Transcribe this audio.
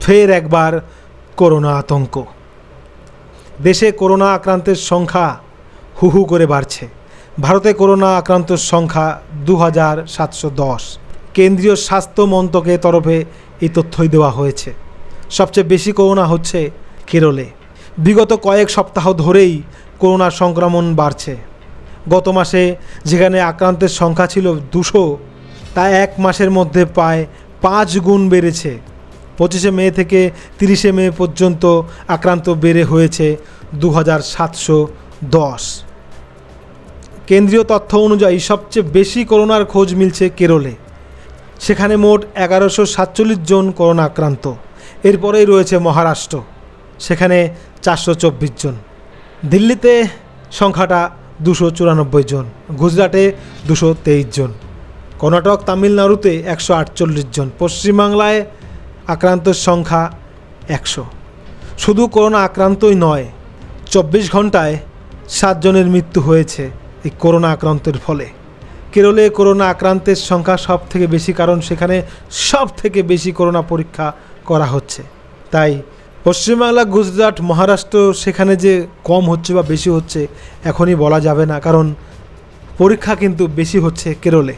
ফের একবার করোনা আতঙ্ক। দেশে করোনা আক্রান্তের সংখ্যা হু হু করে বাড়ছে। ভারতে করোনা আক্রান্তের সংখ্যা 2710। কেন্দ্রীয় স্বাস্থ্য মন্ত্রকের তরফে এই তথ্যই দেওয়া হয়েছে। সবচেয়ে বেশি করোনা হচ্ছে কেরলে। বিগত কয়েক সপ্তাহ ধরেই করোনা সংক্রমণ বাড়ছে। গত মাসে যেখানে আক্রান্তের সংখ্যা ছিল 200, তা এক মাসের মধ্যে প্রায় 5 গুণ বেড়েছে। 25 মে থেকে 30 মে পর্যন্ত আক্রান্ত বেড়ে হয়েছে 2710। কেন্দ্রীয় তথ্য অনুযায়ী সবচেয়ে বেশি করোনার খোঁজ মিলছে কেরলে। সেখানে মোট 1147 জন করোনা আক্রান্ত। এরপরেই রয়েছে মহারাষ্ট্র, সেখানে 424 জন। দিল্লিতে সংখ্যাটা 294 জন, গুজরাটে 223 জন, কর্ণাটক তামিলনাড়ুতে 148 জন, পশ্চিমবাংলায় আক্রান্তের সংখ্যা 100। শুধু করোনা আক্রান্তই নয়, 24 ঘন্টায় 7 জনের মৃত্যু হয়েছে এই করোনা আক্রান্তের ফলে। কেরলে করোনা আক্রান্তের সংখ্যা সব থেকে বেশি, কারণ সেখানে সব থেকে বেশি করোনা পরীক্ষা করা হচ্ছে। তাই পশ্চিমবাংলা, গুজরাট, মহারাষ্ট্র সেখানে যে কম হচ্ছে বা বেশি হচ্ছে এখনই বলা যাবে না, কারণ পরীক্ষা কিন্তু বেশি হচ্ছে কেরলে।